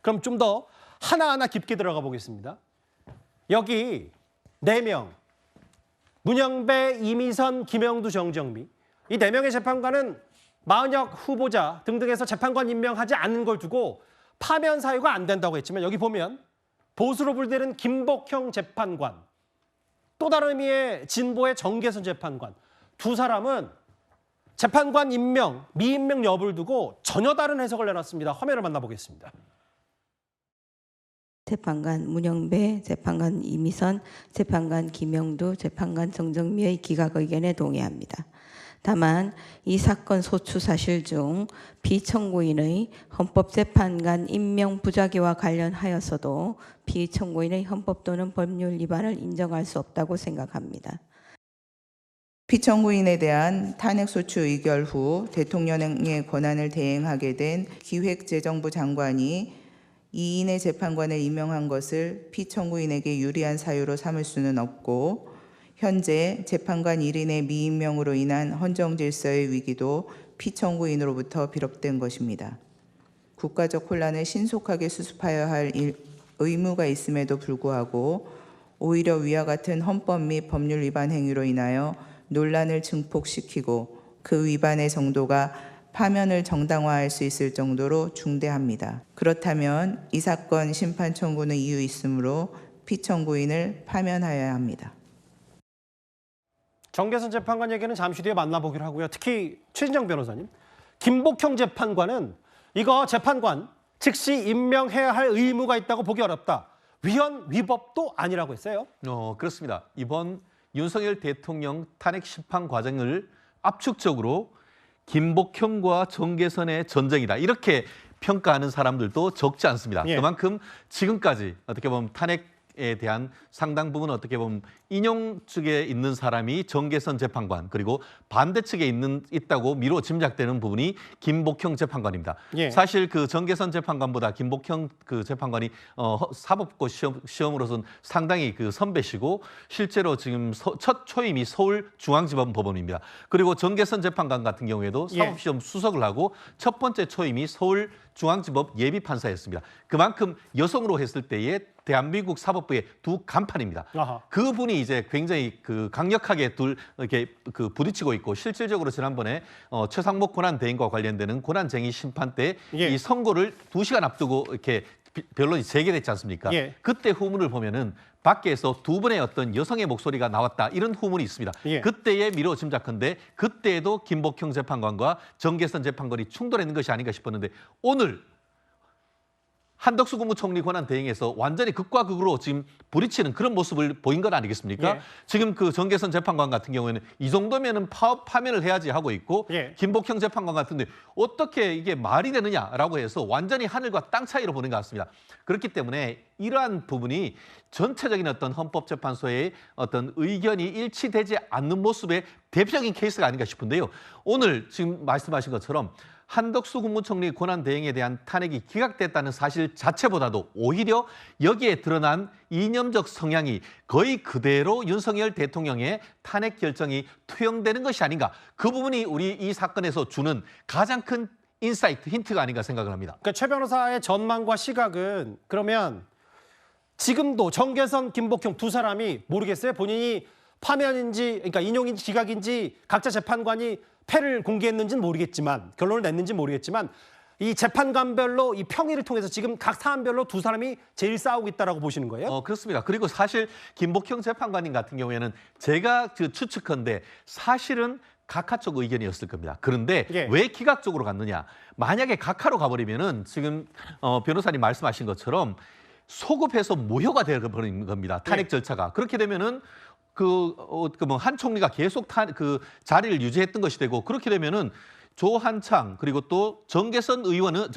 그럼 좀 더 하나하나 깊게 들어가 보겠습니다. 여기 4명, 문영배, 이미선, 김영두, 정정미. 이 4명의 재판관은 마은혁 후보자 등등에서 재판관 임명하지 않은 걸 두고 파면 사유가 안 된다고 했지만 여기 보면 보수로 불리는 김복형 재판관, 또 다른 의미의 진보의 정계선 재판관, 두 사람은 재판관 임명, 미임명 여부를 두고 전혀 다른 해석을 내놨습니다. 화면을 만나보겠습니다. 재판관 문영배, 재판관 이미선, 재판관 김영두, 재판관 정정미의 기각 의견에 동의합니다. 다만 이 사건 소추 사실 중 피청구인의 헌법재판관 임명 부작위와 관련하여서도 피청구인의 헌법 또는 법률 위반을 인정할 수 없다고 생각합니다. 피청구인에 대한 탄핵소추 의결 후 대통령의 권한을 대행하게 된 기획재정부 장관이 이인의 재판관을 임명한 것을 피청구인에게 유리한 사유로 삼을 수는 없고 현재 재판관 1인의 미임명으로 인한 헌정질서의 위기도 피청구인으로부터 비롯된 것입니다. 국가적 혼란을 신속하게 수습하여야 할 의무가 있음에도 불구하고 오히려 위와 같은 헌법 및 법률 위반 행위로 인하여 논란을 증폭시키고 그 위반의 정도가 파면을 정당화할 수 있을 정도로 중대합니다. 그렇다면 이 사건 심판 청구는 이유 있으므로 피청구인을 파면하여야 합니다. 정계선 재판관 얘기는 잠시 뒤에 만나보기로 하고요. 특히 최진정 변호사님, 김복형 재판관은 이거 재판관 즉시 임명해야 할 의무가 있다고 보기 어렵다. 위헌 위법도 아니라고 했어요. 그렇습니다. 이번 윤석열 대통령 탄핵 심판 과정을 압축적으로 김복형과 정계선의 전쟁이다. 이렇게 평가하는 사람들도 적지 않습니다. 예. 그만큼 지금까지 어떻게 보면 탄핵에 대한 상당 부분 어떻게 보면 인용 측에 있는 사람이 정계선 재판관 그리고 반대 측에 있다고 미뤄 짐작되는 부분이 김복형 재판관입니다. 예. 사실 그 정계선 재판관보다 김복형 그 재판관이 사법고 시험으로서는 상당히 그 선배시고 실제로 지금 첫 초임이 서울중앙지법법원입니다. 그리고 정계선 재판관 같은 경우에도 사법시험 수석을 하고 첫 번째 초임이 서울중앙지법 예비판사였습니다. 그만큼 여성으로 했을 때의 대한민국 사법부의 두 간판입니다. 아하. 그분이 이제 굉장히 그 강력하게 이렇게 그 부딪히고 있고 실질적으로 지난번에 최상목 권한 대행과 관련되는 권한쟁의 심판 때 이 선고를 2시간 앞두고 이렇게 변론이 재개됐지 않습니까? 예. 그때 후문을 보면은 밖에서 두 분의 어떤 여성의 목소리가 나왔다 이런 후문이 있습니다. 예. 그때의 미뤄 짐작컨대 그때에도 김복형 재판관과 정계선 재판관이 충돌했는 것이 아닌가 싶었는데 오늘 한덕수 국무총리 권한 대행에서 완전히 극과 극으로 지금 부딪히는 그런 모습을 보인 건 아니겠습니까? 예. 지금 그 정계선 재판관 같은 경우에는 이 정도면은 파면을 해야지 하고 있고 예. 김복형 재판관 같은데 어떻게 이게 말이 되느냐라고 해서 완전히 하늘과 땅 차이로 보는 것 같습니다. 그렇기 때문에 이러한 부분이 전체적인 어떤 헌법재판소의 어떤 의견이 일치되지 않는 모습의 대표적인 케이스가 아닌가 싶은데요. 오늘 지금 말씀하신 것처럼 한덕수 국무총리 권한 대행에 대한 탄핵이 기각됐다는 사실 자체보다도 오히려 여기에 드러난 이념적 성향이 거의 그대로 윤석열 대통령의 탄핵 결정이 투영되는 것이 아닌가. 그 부분이 우리 이 사건에서 주는 가장 큰 인사이트, 힌트가 아닌가 생각을 합니다. 그러니까 최 변호사의 전망과 시각은 그러면 지금도 정계선, 김복형 두 사람이 모르겠어요. 본인이 파면인지, 그러니까 인용인지 기각인지 각자 재판관이 패를 공개했는지는 모르겠지만 결론을 냈는지는 모르겠지만 이 재판관별로 이 평의를 통해서 지금 각 사안별로 두 사람이 제일 싸우고 있다라고 보시는 거예요? 그렇습니다. 그리고 사실 김복형 재판관님 같은 경우에는 제가 그 추측컨대 사실은 각하 쪽 의견이었을 겁니다. 그런데 왜 기각 쪽으로 갔느냐? 만약에 각하로 가버리면은 지금 변호사님 말씀하신 것처럼 소급해서 무효가 되어버리는 겁니다. 탄핵 절차가. 그렇게 되면은 한 총리가 계속 그 자리를 유지했던 것이 되고 그렇게 되면은 조한창 그리고 또 정계선 의원은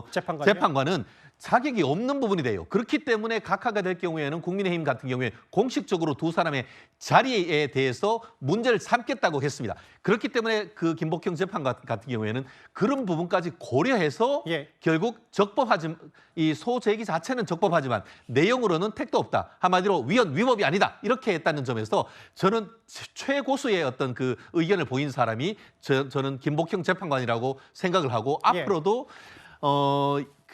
재판관은 자격이 없는 부분이 돼요. 그렇기 때문에 각하가 될 경우에는 국민의힘 같은 경우에 공식적으로 두 사람의 자리에 대해서 문제를 삼겠다고 했습니다. 그렇기 때문에 그 김복형 재판관 같은 경우에는 그런 부분까지 고려해서 결국 적법하지 이 소제기 자체는 적법하지만 내용으로는 택도 없다. 한마디로 위헌 위법이 아니다. 이렇게 했다는 점에서 저는 최고수의 어떤 그 의견을 보인 사람이 저는 김복형 재판관이라고 생각을 하고 앞으로도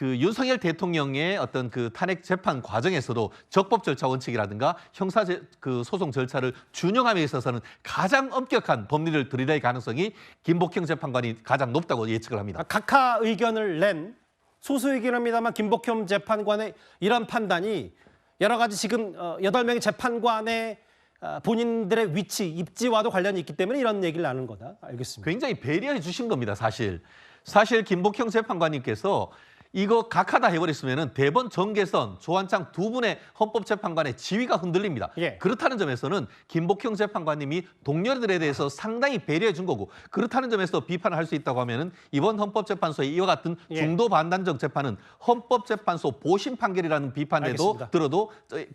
그 윤석열 대통령의 어떤 그 탄핵 재판 과정에서도 적법 절차 원칙이라든가 형사 그 소송 절차를 준용함에 있어서는 가장 엄격한 법리를 들이댈 가능성이 김복형 재판관이 가장 높다고 예측을 합니다. 각하 의견을 낸 소수이긴 합니다만 김복형 재판관의 이런 판단이 여러 가지 지금 8명의 재판관의 본인들의 위치, 입지와도 관련이 있기 때문에 이런 얘기를 나눈 거다. 알겠습니다. 굉장히 배려해 주신 겁니다, 사실. 사실 김복형 재판관님께서 이거 각하다 해버렸으면 대번 정계선, 조한창 두 분의 헌법재판관의 지위가 흔들립니다. 예. 그렇다는 점에서는 김복형 재판관님이 동료들에 대해서 상당히 배려해 준 거고 그렇다는 점에서 비판을 할 수 있다고 하면은 이번 헌법재판소의 이와 같은 예. 중도 반단적 재판은 헌법재판소 보심 판결이라는 알겠습니다.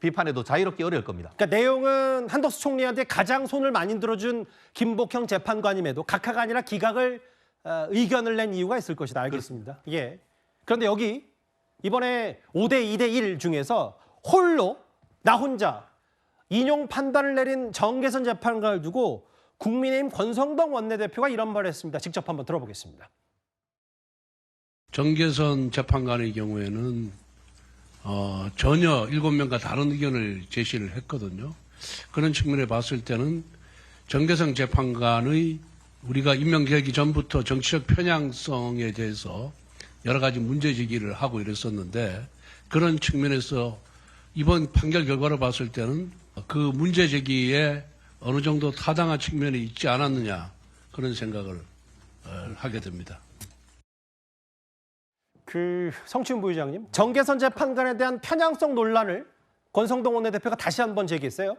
비판에도 자유롭게 어려울 겁니다. 그러니까 내용은 한덕수 총리한테 가장 손을 많이 들어준 김복형 재판관임에도 각하가 아니라 기각을 의견을 낸 이유가 있을 것이다. 알겠습니다. 예. 그런데 여기 이번에 5대 2대 1 중에서 홀로 나 혼자 인용 판단을 내린 정계선 재판관을 두고 국민의힘 권성동 원내대표가 이런 말을 했습니다. 직접 한번 들어보겠습니다. 정계선 재판관의 경우에는 전혀 7명과 다른 의견을 제시를 했거든요. 그런 측면에 봤을 때는 정계선 재판관의 우리가 임명되기 전부터 정치적 편향성에 대해서 여러 가지 문제 제기를 하고 이랬었는데 그런 측면에서 이번 판결 결과를 봤을 때는 그 문제 제기에 어느 정도 타당한 측면이 있지 않았느냐 그런 생각을 하게 됩니다. 성춘 부의장님, 정계선 재판관에 대한 편향성 논란을 권성동 원내대표가 다시 한번 제기했어요.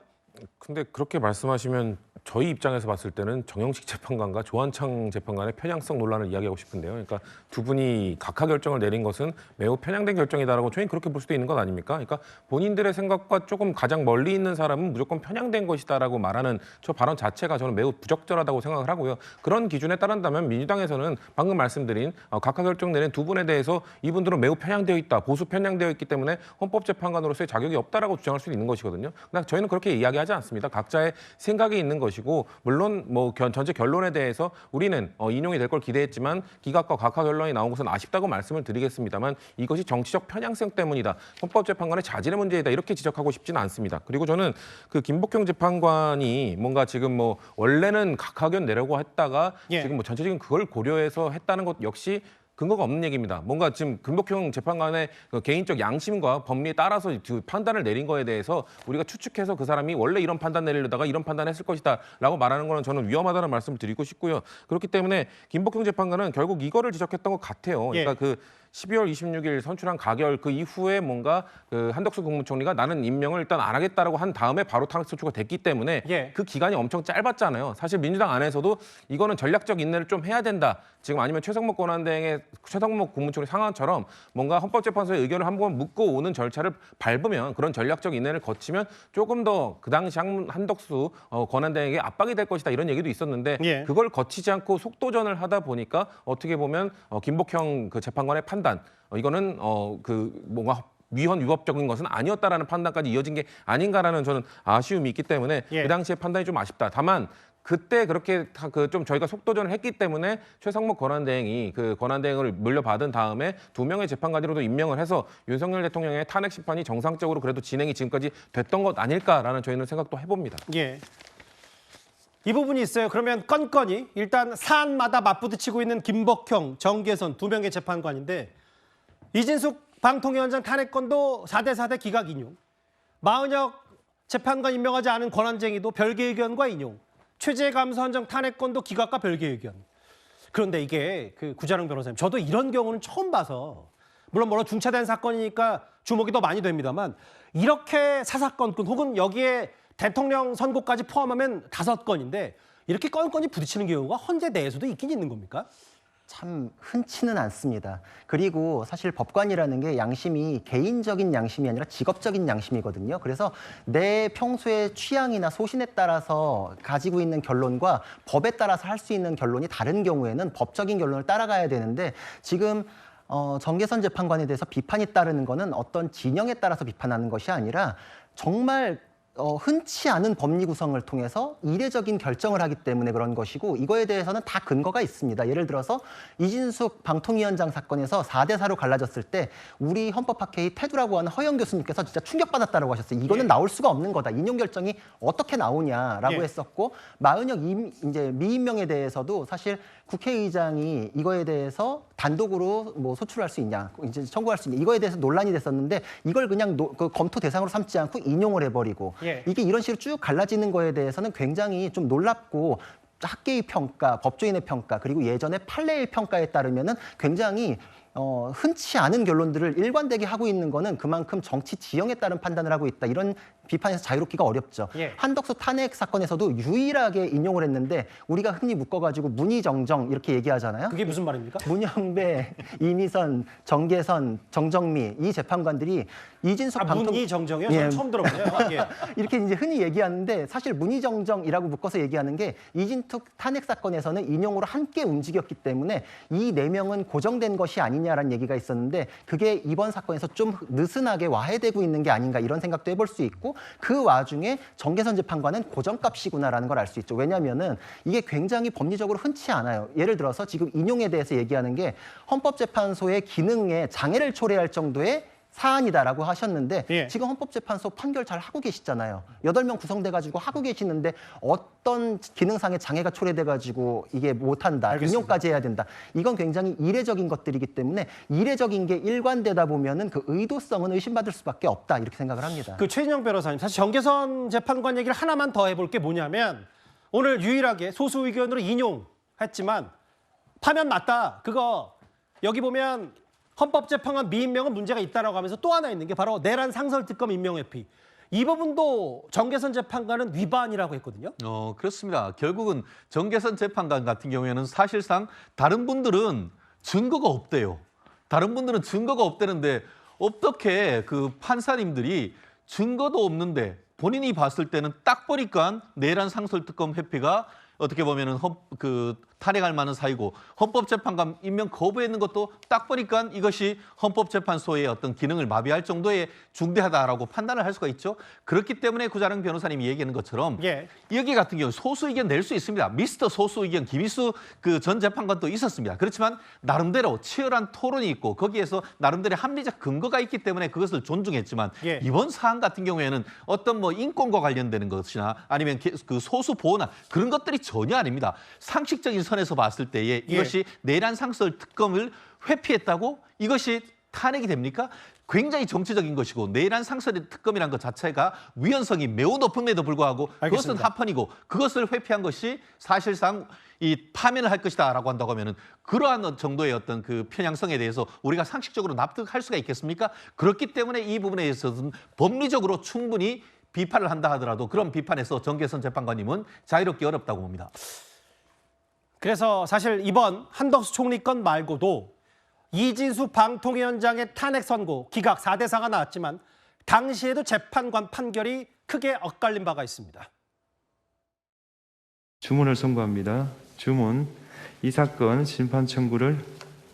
근데 그렇게 말씀하시면 저희 입장에서 봤을 때는 정영식 재판관과 조한창 재판관의 편향성 논란을 이야기하고 싶은데요. 그러니까 두 분이 각하 결정을 내린 것은 매우 편향된 결정이다라고 저희는 그렇게 볼 수도 있는 것 아닙니까? 그러니까 본인들의 생각과 조금 가장 멀리 있는 사람은 무조건 편향된 것이다라고 말하는 저 발언 자체가 저는 매우 부적절하다고 생각을 하고요. 그런 기준에 따른다면 민주당에서는 방금 말씀드린 각하 결정 내린 두 분에 대해서 이분들은 매우 편향되어 있다, 보수 편향되어 있기 때문에 헌법재판관으로서의 자격이 없다라고 주장할 수 있는 것이거든요. 그러나 저희는 그렇게 이야기하지 않습니다. 각자의 생각이 있는 것이고 물론 뭐 전체 결론에 대해서 우리는 인용이 될 걸 기대했지만 기각과 각하 결론이 나온 것은 아쉽다고 말씀을 드리겠습니다만 이것이 정치적 편향성 때문이다. 헌법재판관의 자질의 문제이다. 이렇게 지적하고 싶지는 않습니다. 그리고 저는 그 김복형 재판관이 뭔가 지금 뭐 원래는 각하견 내려고 했다가 예. 지금 뭐 전체적인 그걸 고려해서 했다는 것 역시 근거가 없는 얘기입니다. 뭔가 지금 김복형 재판관의 그 개인적 양심과 법리에 따라서 그 판단을 내린 거에 대해서 우리가 추측해서 그 사람이 원래 이런 판단 내리려다가 이런 판단했을 것이다 라고 말하는 거는 저는 위험하다는 말씀을 드리고 싶고요. 그렇기 때문에 김복형 재판관은 결국 이거를 지적했던 것 같아요. 그러니까 그 12월 26일 선출한 가결 그 이후에 뭔가 그 한덕수 국무총리가 나는 임명을 일단 안 하겠다라고 한 다음에 바로 탄핵 소추가 됐기 때문에 그 기간이 엄청 짧았잖아요. 사실 민주당 안에서도 이거는 전략적 인내를 좀 해야 된다. 지금 아니면 최성목 권한대행의 최성목 국무총리 상황처럼 뭔가 헌법재판소의 의견을 한번 묻고 오는 절차를 밟으면 그런 전략적 인내를 거치면 조금 더 그 당시 한덕수 권한대행에게 압박이 될 것이다 이런 얘기도 있었는데 그걸 거치지 않고 속도전을 하다 보니까 어떻게 보면 김복형 그 재판관의 판단 이거는 그 뭔가 위헌 위법적인 것은 아니었다라는 판단까지 이어진 게 아닌가라는 저는 아쉬움이 있기 때문에 그 당시의 판단이 좀 아쉽다. 다만 그때 그렇게 좀 저희가 속도전을 했기 때문에 최성목 권한대행이 그 권한대행을 물려받은 다음에 2명의 재판관으로도 임명을 해서 윤석열 대통령의 탄핵 심판이 정상적으로 그래도 진행이 지금까지 됐던 것 아닐까라는 저희는 생각도 해봅니다. 예. 이 부분이 있어요. 그러면 건건이 일단 사안마다 맞부딪히고 있는 김복형, 정계선 2명의 재판관인데 이진숙 방통위원장 탄핵건도 4대 4대 기각 인용. 마은혁 재판관 임명하지 않은 권한쟁의도 별개 의견과 인용. 최재감사원장 탄핵건도 기각과 별개 의견. 그런데 이게 그 구자룡 변호사님, 저도 이런 경우는 처음 봐서 물론 중차된 사건이니까 주목이 더 많이 됩니다만 이렇게 사사건건 혹은 여기에 대통령 선고까지 포함하면 5건인데 이렇게 건건이 부딪히는 경우가 헌재 내에서도 있긴 있는 겁니까? 참 흔치는 않습니다. 그리고 사실 법관이라는 게 양심이 개인적인 양심이 아니라 직업적인 양심이거든요. 그래서 내 평소의 취향이나 소신에 따라서 가지고 있는 결론과 법에 따라서 할 수 있는 결론이 다른 경우에는 법적인 결론을 따라가야 되는데 지금 정계선 재판관에 대해서 비판이 따르는 거는 어떤 진영에 따라서 비판하는 것이 아니라 정말 흔치 않은 법리 구성을 통해서 이례적인 결정을 하기 때문에 그런 것이고 이거에 대해서는 다 근거가 있습니다. 예를 들어서 이진숙 방통위원장 사건에서 4대4로 갈라졌을 때 우리 헌법학회의 태두라고 하는 허영 교수님께서 진짜 충격받았다고 하셨어요. 이거는 나올 수가 없는 거다. 인용 결정이 어떻게 나오냐라고 했었고 마은혁 이제 미임명에 대해서도 사실 국회의장이 이거에 대해서 단독으로 뭐 소출할 수 있냐, 이제 청구할 수 있냐 이거에 대해서 논란이 됐었는데 이걸 그냥 그 검토 대상으로 삼지 않고 인용을 해버리고 이게 이런 식으로 쭉 갈라지는 거에 대해서는 굉장히 좀 놀랍고 학계의 평가, 법조인의 평가 그리고 예전에 판례의 평가에 따르면은 굉장히 흔치 않은 결론들을 일관되게 하고 있는 거는 그만큼 정치 지형에 따른 판단을 하고 있다. 이런 비판에서 자유롭기가 어렵죠. 한덕수 탄핵 사건에서도 유일하게 인용을 했는데 우리가 흔히 묶어가지고 문희정정 이렇게 얘기하잖아요. 그게 무슨 말입니까? 문영배, 이미선, 정계선, 정정미 이 재판관들이 이진숙 문희정정이요? 저는 처음 들어보네요. 이렇게 이제 흔히 얘기하는데 사실 문희정정이라고 묶어서 얘기하는 게 이진숙 탄핵 사건에서는 인용으로 함께 움직였기 때문에 이 4명은 고정된 것이 아니냐라는 얘기가 있었는데 그게 이번 사건에서 좀 느슨하게 와해되고 있는 게 아닌가 이런 생각도 해볼 수 있고 그 와중에 정계선 재판관은 고정값이구나라는 걸 알 수 있죠. 왜냐하면은 이게 굉장히 법리적으로 흔치 않아요. 예를 들어서 지금 인용에 대해서 얘기하는 게 헌법재판소의 기능에 장애를 초래할 정도의 사안이다라고 하셨는데 지금 헌법재판소 판결 잘 하고 계시잖아요. 8명 구성돼가지고 하고 계시는데 어떤 기능상의 장애가 초래돼가지고 이게 못한다. 인용까지 해야 된다. 이건 굉장히 이례적인 것들이기 때문에 이례적인 게 일관되다 보면은 그 의도성은 의심받을 수밖에 없다. 이렇게 생각을 합니다. 그 최진영 변호사님, 사실 정계선 재판관 얘기를 하나만 더 해볼 게 뭐냐면 오늘 유일하게 소수 의견으로 인용했지만 파면 맞다. 그거 여기 보면 헌법재판관 미임명은 문제가 있다라고 하면서 또 하나 있는 게 바로 내란 상설특검 임명회피. 이 부분도 정계선 재판관은 위반이라고 했거든요. 그렇습니다. 결국은 정계선 재판관 같은 경우에는 사실상 다른 분들은 증거가 없대요. 다른 분들은 증거가 없대는데 어떻게 그 판사님들이 증거도 없는데 본인이 봤을 때는 딱 보니까 내란 상설특검 회피가 어떻게 보면은 탄핵할 만한 사유고 헌법재판관 임명 거부했는 것도 딱 보니까 이것이 헌법재판소의 어떤 기능을 마비할 정도의 중대하다라고 판단을 할 수가 있죠. 그렇기 때문에 구자령 변호사님이 얘기하는 것처럼 여기 같은 경우 소수 의견 낼 수 있습니다. 미스터 소수 의견 김희수 그 전 재판관도 있었습니다. 그렇지만 나름대로 치열한 토론이 있고 거기에서 나름대로 합리적 근거가 있기 때문에 그것을 존중했지만 이번 사안 같은 경우에는 어떤 뭐 인권과 관련되는 것이나 아니면 그 소수 보호나 그런 것들이 전혀 아닙니다. 상식적인 선에서 봤을 때에 이것이 내란 상설 특검을 회피했다고 이것이 탄핵이 됩니까? 굉장히 정치적인 것이고 내란 상설 특검이라는 것 자체가 위헌성이 매우 높음에도 불구하고 그것은 합헌이고 그것을 회피한 것이 사실상 이 파면을 할 것이다라고 한다고 하면은 그러한 정도의 어떤 그 편향성에 대해서 우리가 상식적으로 납득할 수가 있겠습니까? 그렇기 때문에 이 부분에 있어서는 법리적으로 충분히 비판을 한다 하더라도 그런 비판에서 정계선 재판관님은 자유롭기 어렵다고 봅니다. 그래서 사실 이번 한덕수 총리 건 말고도 이진숙 방통위원장의 탄핵 선고 기각 4대4가 나왔지만 당시에도 재판관 판결이 크게 엇갈린 바가 있습니다. 주문을 선고합니다. 주문, 이 사건 심판 청구를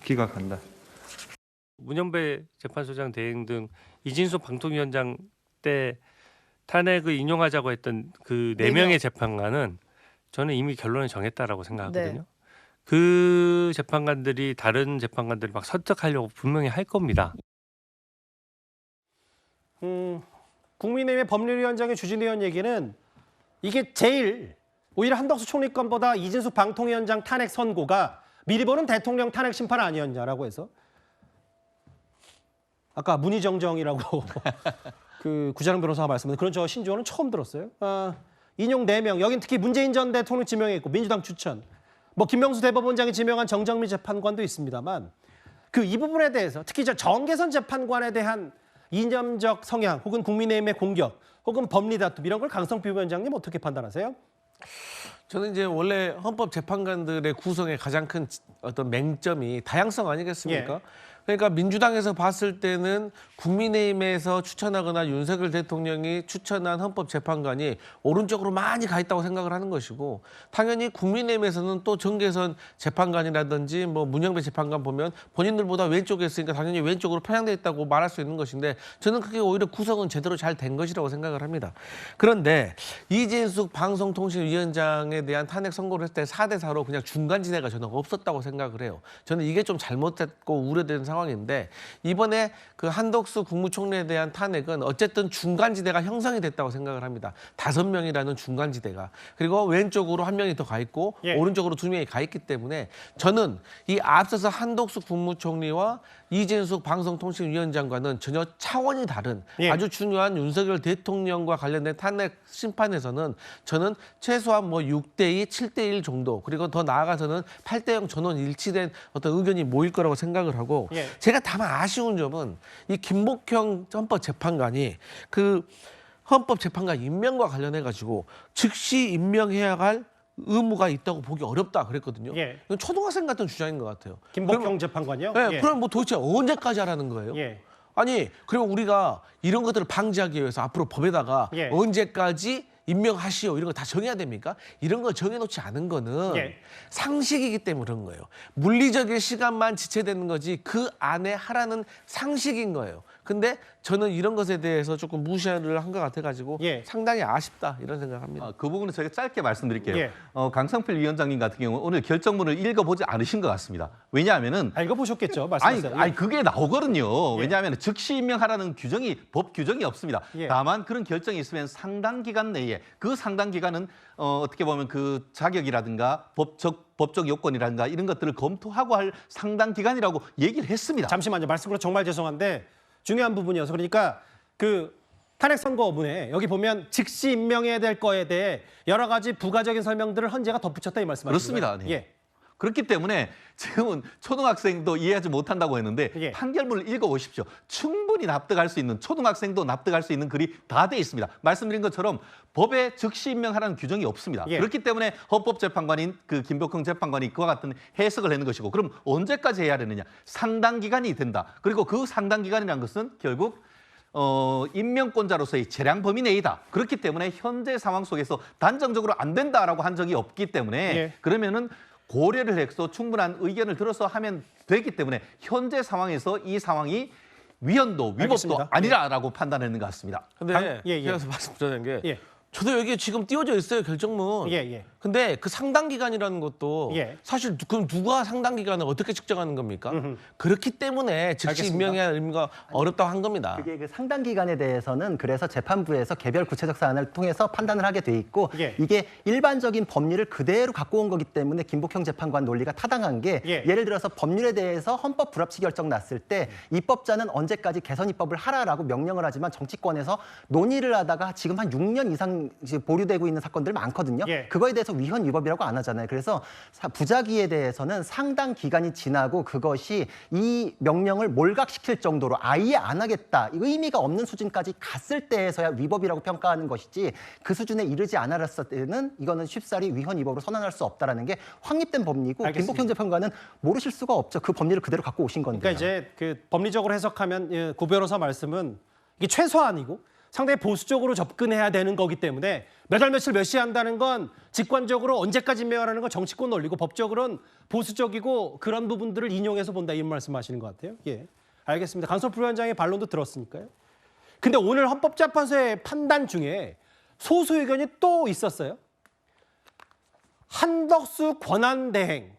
기각한다. 문영배 재판소장 대행 등 이진숙 방통위원장 때 탄핵을 인용하자고 했던 그 4명의 재판관은 저는 이미 결론을 정했다라고 생각하거든요. 그 재판관들이 다른 재판관들을 막 설득하려고 분명히 할 겁니다. 국민의힘의 법률위원장의 주진우 의원 얘기는 이게 제일 오히려 한덕수 총리 건보다 이진숙 방통위원장 탄핵 선고가 미리 보는 대통령 탄핵 심판 아니었냐라고 해서 아까 문희정정이라고 그 구자령 변호사가 말씀하신 그런 저 신조어는 처음 들었어요. 인용 4명, 여긴 특히 문재인 전 대통령 지명했고 민주당 추천, 뭐 김명수 대법원장이 지명한 정정미 재판관도 있습니다만 이 부분에 대해서 특히 저 정계선 재판관에 대한 이념적 성향 혹은 국민의힘의 공격 혹은 법리 다툼 이런 걸 강성필 위원장님 어떻게 판단하세요? 저는 이제 원래 헌법 재판관들의 구성의 가장 큰 어떤 맹점이 다양성 아니겠습니까? 그러니까 민주당에서 봤을 때는 국민의힘에서 추천하거나 윤석열 대통령이 추천한 헌법재판관이 오른쪽으로 많이 가 있다고 생각을 하는 것이고, 당연히 국민의힘에서는 또 정계선 재판관이라든지 뭐 문영배 재판관 보면 본인들보다 왼쪽에 있으니까 당연히 왼쪽으로 편향돼 있다고 말할 수 있는 것인데, 저는 그게 오히려 구성은 제대로 잘 된 것이라고 생각을 합니다. 그런데 이진숙 방송통신위원장에 대한 탄핵 선고를 했을 때 4대4로 그냥 중간지대가 저는 없었다고 생각을 해요. 저는 이게 좀 잘못됐고 우려되는 상황인데, 이번에 그 한덕수 국무총리에 대한 탄핵은 어쨌든 중간지대가 형성이 됐다고 생각을 합니다. 5명이라는 중간지대가. 그리고 왼쪽으로 1명이 더 가 있고 오른쪽으로 2명이 가 있기 때문에 저는 이 앞서서 한덕수 국무총리와 이진숙 방송통신위원장과는 전혀 차원이 다른 아주 중요한 윤석열 대통령과 관련된 탄핵 심판에서는 저는 최소한 뭐 6대2, 7대1 정도, 그리고 더 나아가서는 8대0 전원 일치된 어떤 의견이 모일 거라고 생각을 하고, 제가 다만 아쉬운 점은 이 김복형 헌법재판관이 그 헌법재판관 임명과 관련해 가지고 즉시 임명해야 할 의무가 있다고 보기 어렵다 그랬거든요. 이건 초등학생 같은 주장인 것 같아요. 김복형 재판관이요? 네, 그럼 뭐 도대체 언제까지 하라는 거예요? 아니, 그리고 우리가 이런 것들을 방지하기 위해서 앞으로 법에다가 언제까지 임명하시오 이런 거 다 정해야 됩니까? 이런 거 정해놓지 않은 거는 상식이기 때문에 그런 거예요. 물리적인 시간만 지체되는 거지 그 안에 하라는 상식인 거예요. 근데 저는 이런 것에 대해서 조금 무시를 한 것 같아가지고 상당히 아쉽다 이런 생각을 합니다. 그 부분은 제가 짧게 말씀드릴게요. 강성필 위원장님 같은 경우는 오늘 결정문을 읽어보지 않으신 것 같습니다. 왜냐하면은 읽어보셨겠죠, 말씀하세요. 아니 그게 나오거든요. 왜냐하면 즉시 임명하라는 법 규정이 없습니다. 다만 그런 결정이 있으면 상당 기간 내에, 그 상당 기간은 어떻게 보면 그 자격이라든가 법적 요건이라든가 이런 것들을 검토하고 할 상당 기간이라고 얘기를 했습니다. 잠시만요. 말씀으로 정말 죄송한데 중요한 부분이어서, 그러니까 그 탄핵 선고문에 여기 보면 즉시 임명해야 될 거에 대해 여러 가지 부가적인 설명들을 헌재가 덧붙였다 이 말씀하시는 거예요? 그렇습니다. 네. 그렇기 때문에 지금은 초등학생도 이해하지 못한다고 했는데 판결문을 읽어보십시오. 충분히 납득할 수 있는, 초등학생도 납득할 수 있는 글이 다 돼 있습니다. 말씀드린 것처럼 법에 즉시 임명하라는 규정이 없습니다. 그렇기 때문에 헌법재판관인 그 김복형 재판관이 그와 같은 해석을 하는 것이고, 그럼 언제까지 해야 되느냐? 상당 기간이 된다. 그리고 그 상당 기간이라는 것은 결국 임명권자로서의 재량 범위 내이다. 그렇기 때문에 현재 상황 속에서 단정적으로 안 된다라고 한 적이 없기 때문에 그러면은 고려를 해서 충분한 의견을 들어서 하면 되기 때문에 현재 상황에서 이 상황이 위헌도 위법도 알겠습니다. 아니라라고 판단했는 것 같습니다. 근데 제가 말씀드리는 게 저도 여기 지금 띄워져 있어요, 결정문. 근데 그 상당 기간이라는 것도 사실 그럼 누가 상당 기간을 어떻게 측정하는 겁니까? 그렇기 때문에 즉시 임명해야 할 의미가 어렵다고 한 겁니다. 그게 그 상당 기간에 대해서는 그래서 재판부에서 개별 구체적 사안을 통해서 판단을 하게 돼 있고, 이게 일반적인 법리를 그대로 갖고 온 거기 때문에 김복형 재판관 논리가 타당한 게, 예를 들어서 법률에 대해서 헌법 불합치 결정 났을 때 입법자는 언제까지 개선 입법을 하라라고 명령을 하지만 정치권에서 논의를 하다가 지금 한 6년 이상 보류되고 있는 사건들 많거든요. 그거에 대해서 위헌 위법이라고 안 하잖아요. 그래서 부작위에 대해서는 상당 기간이 지나고 그것이 이 명령을 몰각시킬 정도로 아예 안 하겠다, 의미가 없는 수준까지 갔을 때에서야 위법이라고 평가하는 것이지, 그 수준에 이르지 않았을 때는 이거는 쉽사리 위헌 위법으로 선언할 수 없다라는 게 확립된 법리고, 김복형 재판관은 모르실 수가 없죠. 그 법리를 그대로 갖고 오신 건데. 그러니까 이제 그 법리적으로 해석하면 고 변호사 말씀은 이게 최소한이고 상당히 보수적으로 접근해야 되는 거기 때문에 몇 월 며칠 몇 시에 한다는 건 직관적으로 언제까지 임명하라는 건 정치권 논리고, 법적으로는 보수적이고 그런 부분들을 인용해서 본다 이런 말씀하시는 것 같아요. 알겠습니다. 강성필 위원장의 반론도 들었으니까요. 근데 오늘 헌법재판소의 판단 중에 소수 의견이 또 있었어요. 한덕수 권한대행,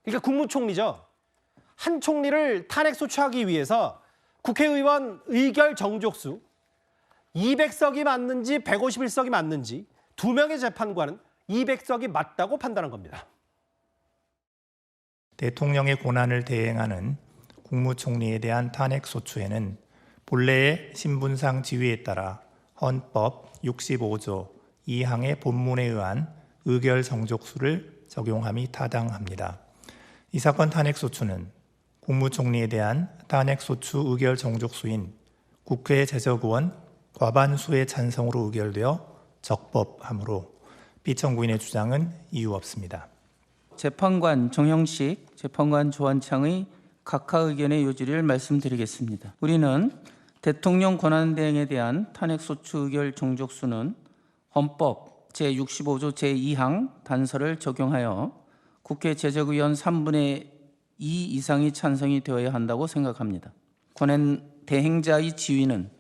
그러니까 국무총리죠. 한 총리를 탄핵 소추하기 위해서 국회의원 의결 정족수 200석이 맞는지 151석이 맞는지 2명의 재판관은 200석이 맞다고 판단한 겁니다. 대통령의 권한을 대행하는 국무총리에 대한 탄핵 소추에는 본래의 신분상 지위에 따라 헌법 65조 2항의 본문에 의한 의결 정족수를 적용함이 타당합니다. 이 사건 탄핵 소추는 국무총리에 대한 탄핵 소추 의결 정족수인 국회 제적의원 과반수의 찬성으로 의결되어 적법하므로 피청구인의 주장은 이유 없습니다. 재판관 정형식, 재판관 조한창의 각하 의견의 요지를 말씀드리겠습니다. 우리는 대통령 권한대행에 대한 탄핵소추 의결 종족수는 헌법 제65조 제2항 단서를 적용하여 국회 제적의원 3분의 2 이상이 찬성이 되어야 한다고 생각합니다. 권한대행자의 지위는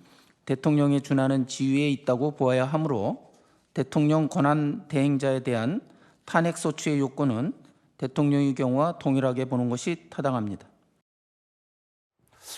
대통령에 준하는 지위에 있다고 보아야 하므로 대통령 권한대행자에 대한 탄핵소추의 요건은 대통령의 경우와 동일하게 보는 것이 타당합니다.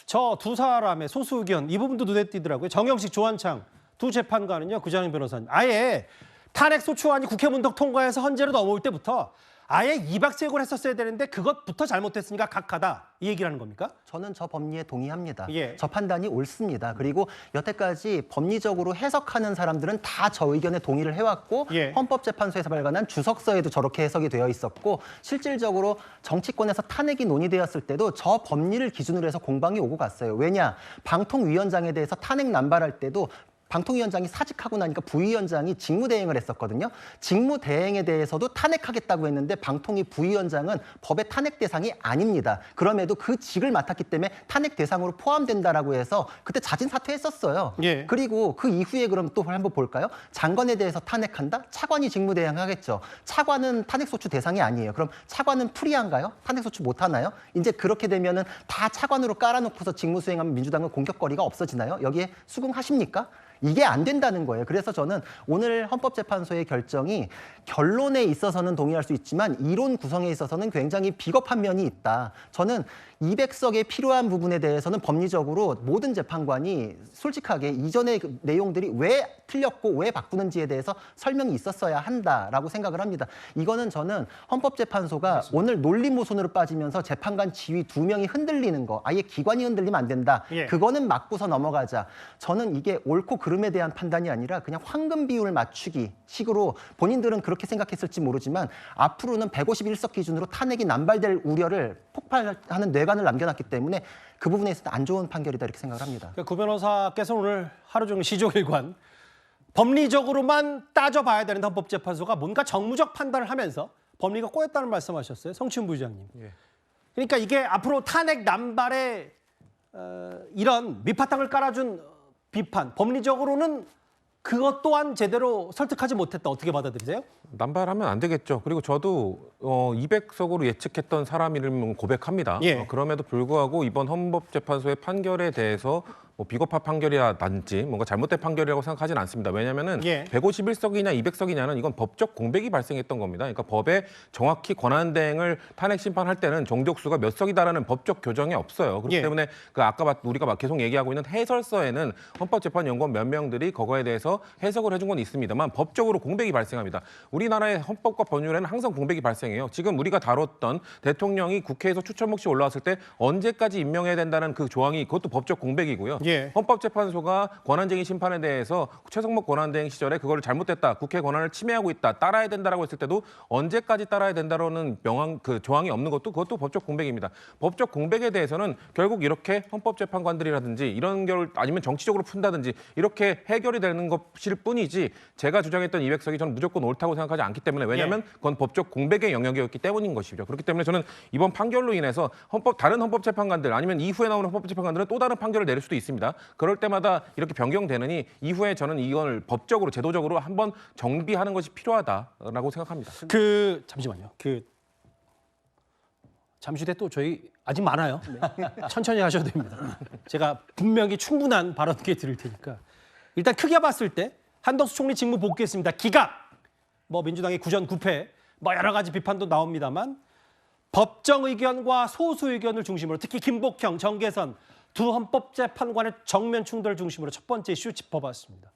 저 두 사람의 소수 의견 이 부분도 눈에 띄더라고요. 정영식, 조한창 두 재판관은요. 구자영 변호사님 아예 탄핵소추안이 국회 문턱 통과해서 헌재로 넘어올 때부터 아예 입학수색을 했었어야 되는데 그것부터 잘못했으니까 각하다 이 얘기를 하는 겁니까? 저는 저 법리에 동의합니다. 예. 저 판단이 옳습니다. 그리고 여태까지 법리적으로 해석하는 사람들은 다 저 의견에 동의를 해왔고 예. 헌법재판소에서 발간한 주석서에도 저렇게 해석이 되어 있었고 실질적으로 정치권에서 탄핵이 논의되었을 때도 저 법리를 기준으로 해서 공방이 오고 갔어요. 왜냐? 방통위원장에 대해서 탄핵 남발할 때도 방통위원장이 사직하고 나니까 부위원장이 직무대행을 했었거든요. 직무대행에 대해서도 탄핵하겠다고 했는데 방통위 부위원장은 법의 탄핵 대상이 아닙니다. 그럼에도 그 직을 맡았기 때문에 탄핵 대상으로 포함된다라고 해서 그때 자진 사퇴했었어요. 예. 그리고 그 이후에 그럼 또 한번 볼까요? 장관에 대해서 탄핵한다? 차관이 직무대행하겠죠. 차관은 탄핵소추 대상이 아니에요. 그럼 차관은 프리한가요? 탄핵소추 못하나요? 이제 그렇게 되면은 다 차관으로 깔아놓고서 직무수행하면 민주당은 공격거리가 없어지나요? 여기에 수긍하십니까? 이게 안 된다는 거예요. 그래서 저는 오늘 헌법재판소의 결정이 결론에 있어서는 동의할 수 있지만 이론 구성에 있어서는 굉장히 비겁한 면이 있다. 저는 200석에 필요한 부분에 대해서는 법리적으로 모든 재판관이 솔직하게 이전의 그 내용들이 왜 틀렸고 왜 바꾸는지에 대해서 설명이 있었어야 한다라고 생각을 합니다. 이거는 저는 헌법재판소가 맞습니다. 오늘 논리모순으로 빠지면서 재판관 지위 2명이 흔들리는 거, 아예 기관이 흔들리면 안 된다. 예. 그거는 막고서 넘어가자. 저는 이게 옳고 그름에 대한 판단이 아니라 그냥 황금 비율을 맞추기 식으로 본인들은 그렇게 생각했을지 모르지만 앞으로는 151석 기준으로 탄핵이 남발될 우려를 폭발하는 뇌관을 남겨놨기 때문에 그 부분에 있어서 안 좋은 판결이다 이렇게 생각을 합니다. 구 변호사께서 오늘 하루 종일 시종일관 법리적으로만 따져봐야 되는 헌법재판소가 뭔가 정무적 판단을 하면서 법리가 꼬였다는 말씀하셨어요. 성춘 부의장님. 예. 그러니까 이게 앞으로 탄핵 남발에 이런 밑바탕을 깔아준 비판, 법리적으로는 그것 또한 제대로 설득하지 못했다. 어떻게 받아들이세요? 남발하면 안 되겠죠. 그리고 저도 200석으로 예측했던 사람이라면 고백합니다. 예. 그럼에도 불구하고 이번 헌법재판소의 판결에 대해서 뭐 비겁한 판결이라든지 뭔가 잘못된 판결이라고 생각하지는 않습니다. 왜냐하면은 예. 151석이냐 200석이냐는 이건 법적 공백이 발생했던 겁니다. 그러니까 법에 정확히 권한대행을 탄핵 심판할 때는 정족수가 몇 석이다라는 법적 교정이 없어요. 그렇기 예. 때문에 그 아까 우리가 계속 얘기하고 있는 해설서에는 헌법재판연구원 몇 명들이 그거에 대해서 해석을 해준 건 있습니다만 법적으로 공백이 발생합니다. 우리나라의 헌법과 법률에는 항상 공백이 발생해요. 지금 우리가 다뤘던 대통령이 국회에서 추천 몫이 올라왔을 때 언제까지 임명해야 된다는 그 조항이 그것도 법적 공백이고요. 예. 헌법재판소가 권한쟁의 심판에 대해서 최성목 권한대행 시절에 그거를 잘못됐다, 국회 권한을 침해하고 있다, 따라야 된다라고 했을 때도 언제까지 따라야 된다라는 명확 그 조항이 없는 것도 그것도 법적 공백입니다. 법적 공백에 대해서는 결국 이렇게 헌법재판관들이라든지 이런 결 아니면 정치적으로 푼다든지 이렇게 해결이 되는 것일 뿐이지 제가 주장했던 200석이 저는 무조건 옳다고 생각하지 않기 때문에 왜냐하면 그건 법적 공백의 영역이었기 때문인 것이죠. 그렇기 때문에 저는 이번 판결로 인해서 다른 헌법재판관들 아니면 이후에 나오는 헌법재판관들은 또 다른 판결을 내릴 수도 있습니다. 그럴 때마다 이렇게 변경되느니 이후에 저는 이걸 법적으로 제도적으로 한번 정비하는 것이 필요하다라고 생각합니다. 잠시만요. 잠시 뒤에 또 저희 아직 많아요. 천천히 하셔도 됩니다. 제가 분명히 충분한 발언 기회 드릴 테니까 일단 크게 봤을 때 한덕수 총리 직무 복귀했습니다. 기각. 뭐 민주당의 구전 9패 뭐 여러 가지 비판도 나옵니다만 법정 의견과 소수 의견을 중심으로 특히 김복형, 정계선 두 헌법재판관의 정면 충돌 중심으로 첫 번째 이슈 짚어봤습니다.